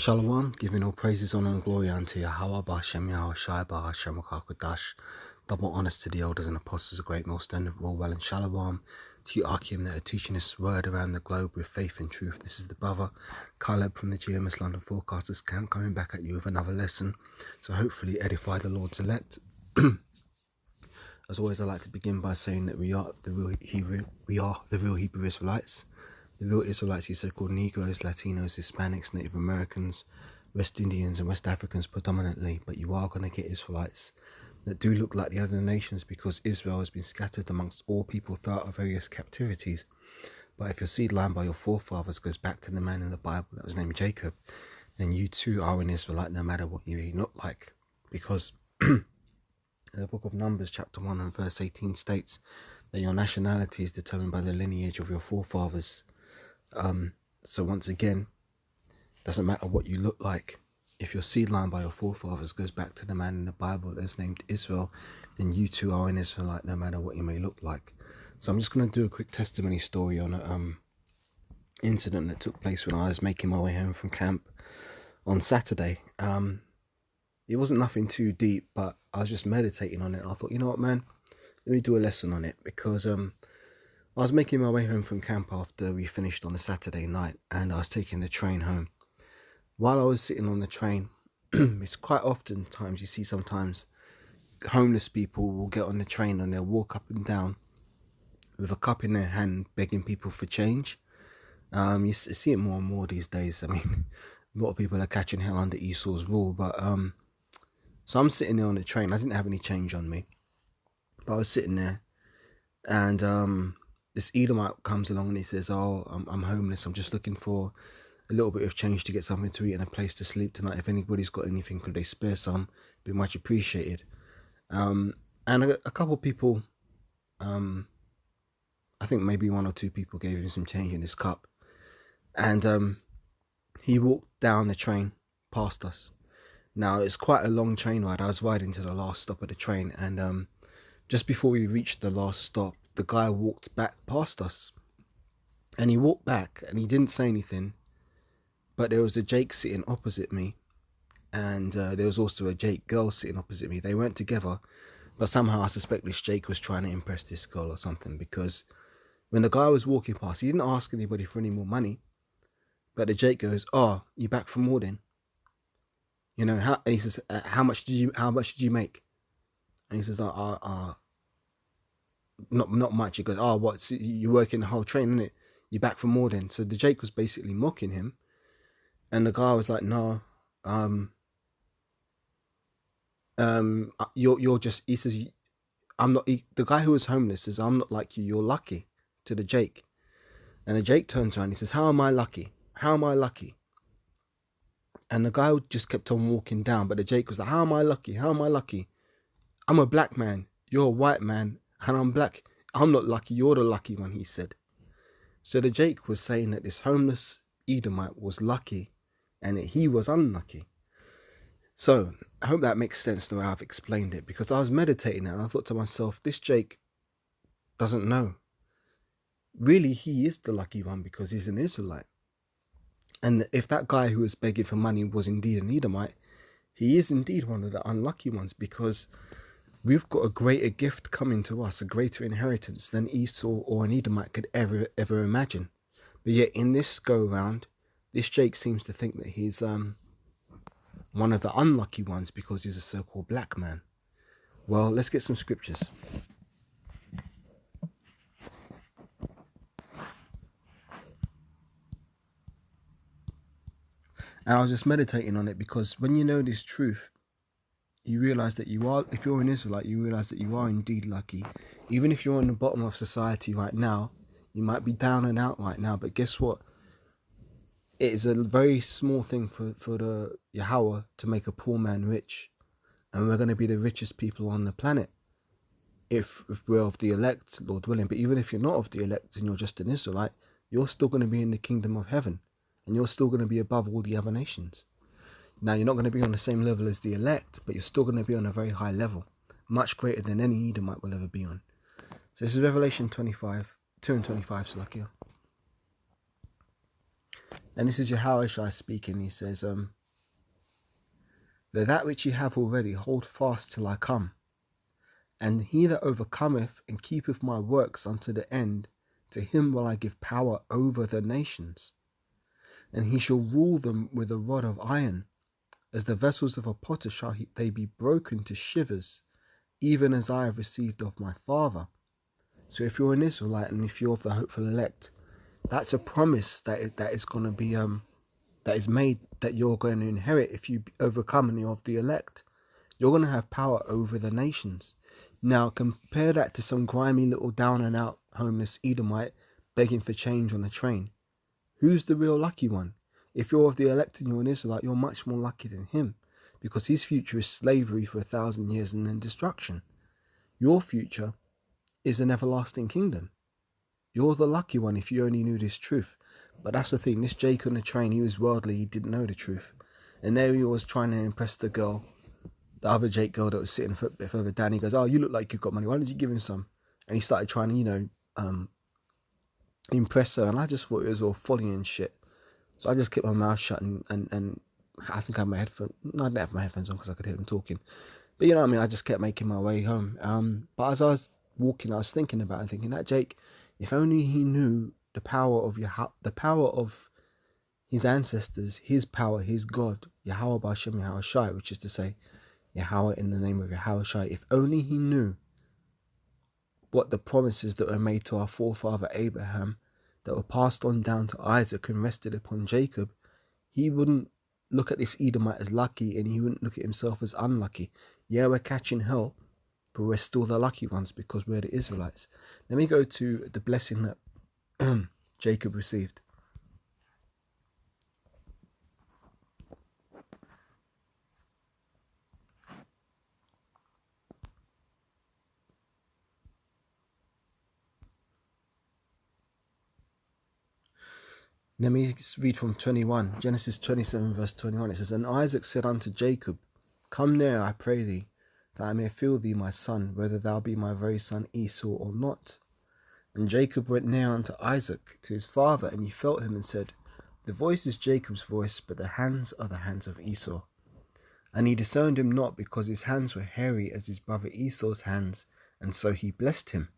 Shalom, giving all praises, honor, and glory unto Yahweh, Ba'Shem Yahweh Shai, Ba'Shem HaKadosh. Double honors to the elders and apostles of Great Millstone of Well and Shalom, to you Akim that are teaching this word around the globe with faith and truth. This is the brother Caleb from the GMS London Forecasters Camp coming back at you with another lesson to hopefully edify the Lord's elect. As always, I like to begin by saying that we are the real Hebrew Israelites. The real Israelites, you so-called Negroes, Latinos, Hispanics, Native Americans, West Indians and West Africans predominantly, but you are going to get Israelites that do look like the other nations because Israel has been scattered amongst all people throughout our various captivities. But if your seed line by your forefathers goes back to the man in the Bible that was named Jacob, then you too are an Israelite no matter what you look like. Because the book of Numbers chapter 1 and verse 18 states that your nationality is determined by the lineage of your forefathers. So once again, doesn't matter what you look like. If your seed line by your forefathers goes back to the man in the Bible that's named Israel, then you too are an Israelite no matter what you may look like. So I'm just going to do a quick testimony story on an incident that took place when I was making my way home from camp on Saturday. It wasn't nothing too deep, but I was just meditating on it. I thought, you know what, man, let me do a lesson on it because I was making my way home from camp after we finished on a Saturday night, and I was taking the train home. While I was sitting on the train, it's quite often times you see sometimes homeless people will get on the train and they'll walk up and down with a cup in their hand begging people for change. You see it more and more these days. I mean, a lot of people are catching hell under Esau's rule, but so I'm sitting there on the train. I didn't have any change on me, but I was sitting there, and this Edomite comes along and he says, "Oh, I'm homeless. I'm just looking for a little bit of change to get something to eat and a place to sleep tonight. If anybody's got anything, could they spare some? Be much appreciated." And a couple of people, I think maybe one or two people gave him some change in his cup. And he walked down the train past us. Now, it's quite a long train ride. I was riding to the last stop of the train, and just before we reached the last stop, the guy walked back past us. And he walked back, and he didn't say anything, but there was a Jake sitting opposite me, and there was also a Jake girl sitting opposite me. They weren't together, but somehow I suspect this Jake was trying to impress this girl or something, because when the guy was walking past, he didn't ask anybody for any more money, but the Jake goes, "Oh, you back from Morden? You know," and he says, how much did you make?" And he says, not much. He goes, "Oh, what, so you working the whole train, innit? You back from Morden?" So the Jake was basically mocking him, and the guy was like, "No, you're just," he says, "I'm not," the guy who was homeless says, "I'm not like you, you're lucky," to the Jake. And the Jake turns around and he says, "How am I lucky? How am I lucky?" And the guy just kept on walking down, but the Jake was like, "How am I lucky? How am I lucky? I'm a black man, you're a white man, and I'm black. I'm not lucky, you're the lucky one," he said. So the Jake was saying that this homeless Edomite was lucky and that he was unlucky. So I hope that makes sense the way I've explained it, because I was meditating and I thought to myself, this Jake doesn't know. Really, he is the lucky one because he's an Israelite. And if that guy who was begging for money was indeed an Edomite, he is indeed one of the unlucky ones, because we've got a greater gift coming to us, a greater inheritance than Esau or an Edomite could ever imagine. But yet in this go round, this Jake seems to think that he's one of the unlucky ones because he's a so-called black man. Well, let's get some scriptures. And I was just meditating on it because when you know this truth, you realize that you are, if you're an Israelite, you realize that you are indeed lucky. Even if you're on the bottom of society right now, you might be down and out right now, but guess what? It is a very small thing for the Yahweh to make a poor man rich. And we're going to be the richest people on the planet if we're of the elect, Lord willing. But even if you're not of the elect and you're just an Israelite, you're still going to be in the kingdom of heaven. And you're still going to be above all the other nations. Now, you're not going to be on the same level as the elect, but you're still going to be on a very high level, much greater than any Edomite will ever be on. So this is Revelation 25, 2 and 25, Salakia. And this is Yahushua speaking. He says, "But that which ye have already, hold fast till I come. And he that overcometh and keepeth my works unto the end, to him will I give power over the nations. And he shall rule them with a rod of iron. As the vessels of a potter shall they be broken to shivers, even as I have received of my Father." So if you're an Israelite and if you're of the hopeful elect, that's a promise that is going to be that is made, that you're going to inherit if you overcome and you're of the elect. You're going to have power over the nations. Now compare that to some grimy little down and out homeless Edomite begging for change on a train. Who's the real lucky one? If you're of the elect and you're an Israelite, you're much more lucky than him, because his future is slavery for 1,000 years and then destruction. Your future is an everlasting kingdom. You're the lucky one if you only knew this truth. But that's the thing, this Jake on the train, he was worldly, he didn't know the truth. And there he was trying to impress the girl, the other Jake girl that was sitting a bit further down. He goes, "Oh, you look like you've got money, why don't you give him some?" And he started trying to, impress her, and I just thought it was all folly and shit. So I just kept my mouth shut, and I think I had my headphones, no, I didn't have my headphones on because I could hear them talking. But you know what I mean, I just kept making my way home. But as I was walking, I was thinking about it, thinking that Jake, if only he knew the power of the power of his ancestors, his power, his God, Yahweh B'Shem Yahushai, which is to say, Yahweh in the name of Yahushai. If only he knew what the promises that were made to our forefather Abraham, that were passed on down to Isaac and rested upon Jacob, he wouldn't look at this Edomite as lucky, and he wouldn't look at himself as unlucky. Yeah, we're catching hell, but we're still the lucky ones because we're the Israelites. Let me go to the blessing that Jacob received. Let me read from 21, Genesis 27 verse 21. It says, "And Isaac said unto Jacob, Come near, I pray thee, that I may feel thee, my son, whether thou be my very son Esau or not. And Jacob went near unto Isaac, to his father, and he felt him and said, The voice is Jacob's voice, but the hands are the hands of Esau. And he discerned him not, because his hands were hairy as his brother Esau's hands, and so he blessed him.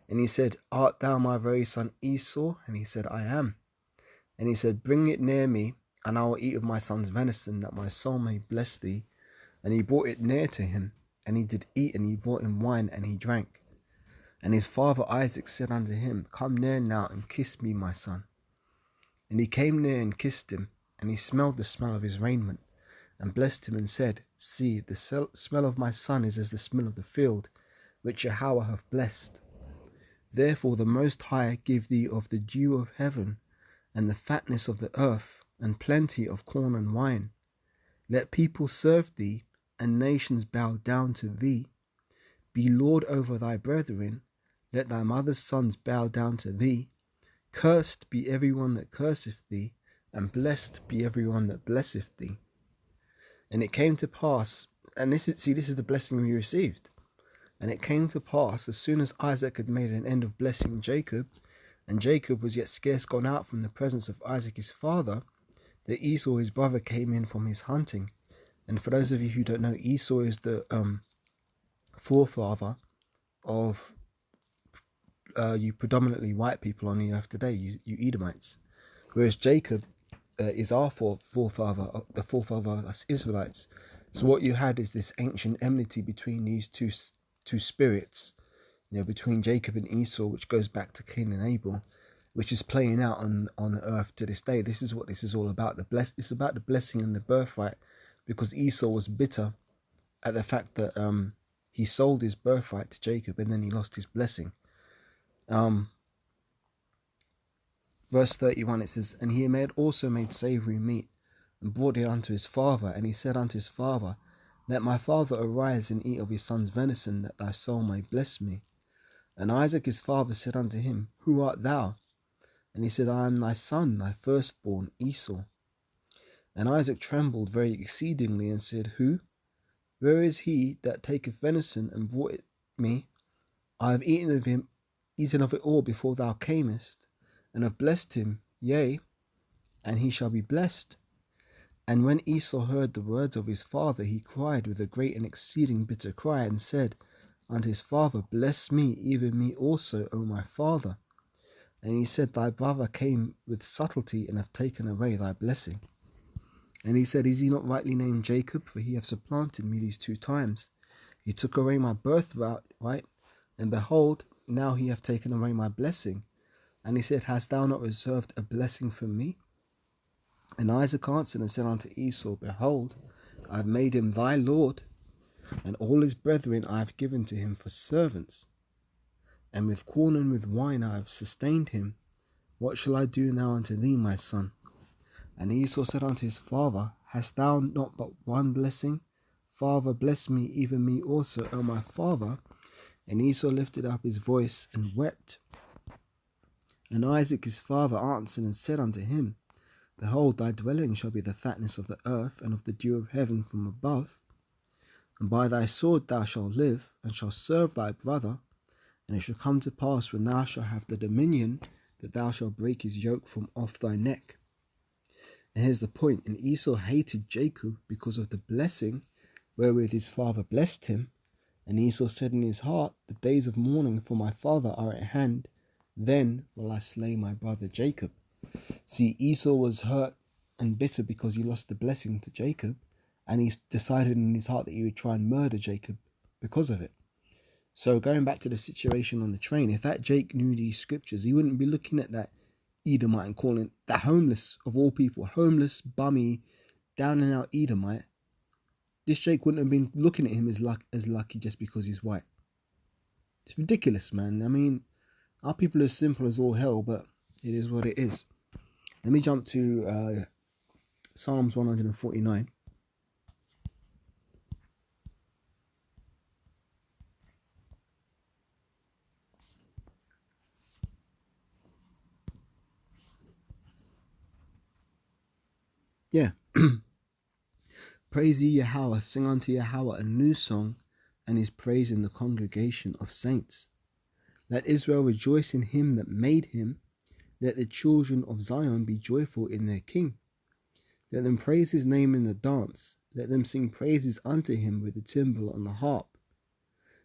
And he said, Art thou my very son Esau? And he said, I am. And he said, Bring it near me, and I will eat of my son's venison, that my soul may bless thee. And he brought it near to him, and he did eat, and he brought him wine, and he drank. And his father Isaac said unto him, Come near now, and kiss me, my son. And he came near and kissed him, and he smelled the smell of his raiment, and blessed him, and said, See, the smell of my son is as the smell of the field, which Yahweh hath blessed. Therefore the Most High give thee of the dew of heaven, and the fatness of the earth, and plenty of corn and wine. Let people serve thee, and nations bow down to thee. Be Lord over thy brethren, let thy mother's sons bow down to thee. Cursed be every one that curseth thee, and blessed be every one that blesseth thee. And it came to pass, and this is the blessing we received. And it came to pass, as soon as Isaac had made an end of blessing Jacob, and Jacob was yet scarce gone out from the presence of Isaac his father, that Esau his brother came in from his hunting. And for those of you who don't know, Esau is the forefather of you predominantly white people on the earth today, you Edomites. Whereas Jacob is our forefather, the forefather of us Israelites. So what you had is this ancient enmity between these two spirits, between Jacob and Esau, which goes back to Cain and Abel, which is playing out on earth to this day. This is what this is all about. It's about the blessing and the birthright, because Esau was bitter at the fact that he sold his birthright to Jacob, and then he lost his blessing. Verse 31, it says, And he also made savoury meat, and brought it unto his father. And he said unto his father, Let my father arise and eat of his son's venison, that thy soul may bless me. And Isaac his father said unto him, Who art thou? And he said, I am thy son, thy firstborn, Esau. And Isaac trembled very exceedingly, and said, Who? Where is he that taketh venison, and brought it me? I have eaten of it all before thou camest, and have blessed him, yea, and he shall be blessed. And when Esau heard the words of his father, he cried with a great and exceeding bitter cry, and said unto his father, Bless me, even me also, O my father. And he said, Thy brother came with subtlety, and hath taken away thy blessing. And he said, Is he not rightly named Jacob? For he hath supplanted me these 2 times. He took away my birthright, right? And behold, now he hath taken away my blessing. And he said, Hast thou not reserved a blessing from me? And Isaac answered and said unto Esau, Behold, I have made him thy lord, and all his brethren I have given to him for servants. And with corn and with wine I have sustained him. What shall I do now unto thee, my son? And Esau said unto his father, Hast thou not but one blessing? Father, bless me, even me also, O my father. And Esau lifted up his voice and wept. And Isaac his father answered and said unto him, Behold, thy dwelling shall be the fatness of the earth, and of the dew of heaven from above. And by thy sword thou shalt live, and shalt serve thy brother. And it shall come to pass, when thou shalt have the dominion, that thou shalt break his yoke from off thy neck. And here's the point. And Esau hated Jacob because of the blessing wherewith his father blessed him. And Esau said in his heart, The days of mourning for my father are at hand. Then will I slay my brother Jacob. See, Esau was hurt and bitter because he lost the blessing to Jacob, and he decided in his heart that he would try and murder Jacob because of it. So going back to the situation on the train, if that Jake knew these scriptures, he wouldn't be looking at that Edomite and calling that homeless, of all people, homeless, bummy, down and out Edomite. This Jake wouldn't have been looking at him as lucky just because he's white. It's ridiculous, man. I mean, our people are simple as all hell, but it is what it is. Let me jump to Psalms 149. Yeah. Praise ye Yahweh, sing unto Yahweh a new song, and his praise in the congregation of saints. Let Israel rejoice in him that made him. Let the children of Zion be joyful in their king. Let them praise his name in the dance. Let them sing praises unto him with the timbrel and the harp.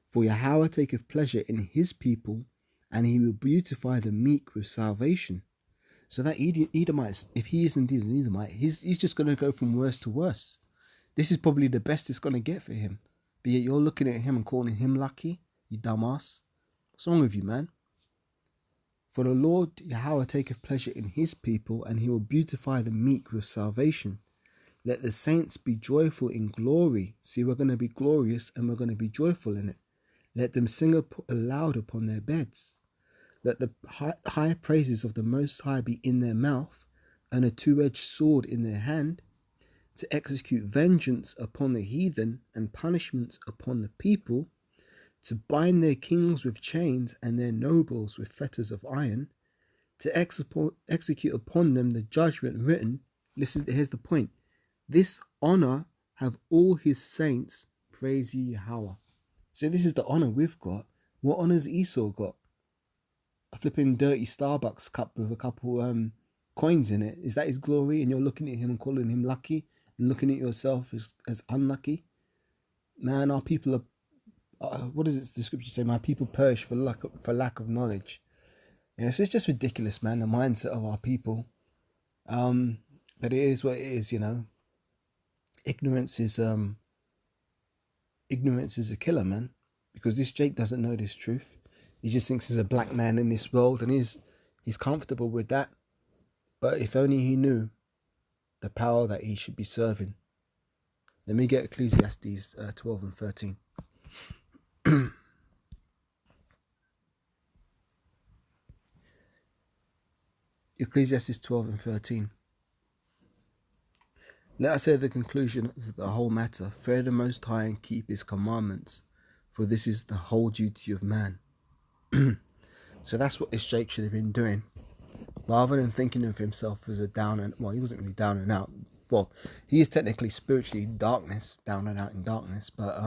For Yahweh taketh pleasure in his people, and he will beautify the meek with salvation. So that Edomite, if he is indeed an Edomite, he's just going to go from worse to worse. This is probably the best it's going to get for him. But yet you're looking at him and calling him lucky, you dumbass. What's wrong with you, man? For the Lord Yahweh taketh pleasure in his people, and he will beautify the meek with salvation. Let the saints be joyful in glory. See, we're going to be glorious and we're going to be joyful in it. Let them sing aloud upon their beds. Let the high praises of the Most High be in their mouth, and a 2-edged sword in their hand, to execute vengeance upon the heathen and punishments upon the people, to bind their kings with chains and their nobles with fetters of iron, to execute upon them the judgment written. Listen, here's the point. This honor have all his saints, praise ye Yahweh. So this is the honor we've got. What honors Esau got? A flipping dirty Starbucks cup with a couple coins in it. Is that his glory? And you're looking at him and calling him lucky, and looking at yourself as unlucky? Man, our people are, what does the scripture say? My people perish for lack of knowledge. You know, so it's just ridiculous, man, the mindset of our people. But it is what it is, you know. Ignorance is a killer, man. Because this Jake doesn't know this truth. He just thinks he's a black man in this world, and he's comfortable with that. But if only he knew the power that he should be serving. Let me get Ecclesiastes 12 and 13. Ecclesiastes 12 and 13. Let us hear the conclusion of the whole matter. Fear the Most High and keep his commandments, for this is the whole duty of man. So that's what this Jake should have been doing. Rather than thinking of himself as a down and, well, he wasn't really down and out. Well, he is technically spiritually in darkness, down and out in darkness. But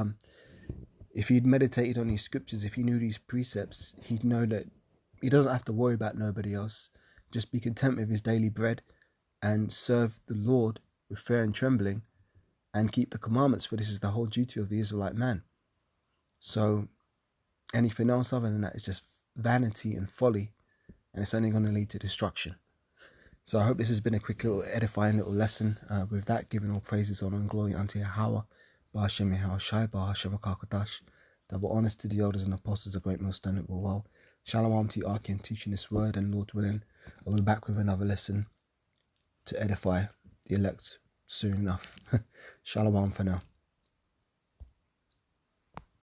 if he'd meditated on these scriptures, if he knew these precepts, he'd know that he doesn't have to worry about nobody else. Just be content with his daily bread and serve the Lord with fear and trembling and keep the commandments, for this is the whole duty of the Israelite man. So anything else other than that is just vanity and folly, and it's only going to lead to destruction. So I hope this has been a quick little edifying little lesson. With that, giving all praises, honor and glory unto Yahweh, Ba'Hashem Yahushai, Ba'Hashem HaKadosh. Double honors to the elders and apostles, a great millstone that will well. Shalom to Akim teaching this word, and Lord willing, I'll be back with another lesson to edify the elect soon enough. Shalom for now.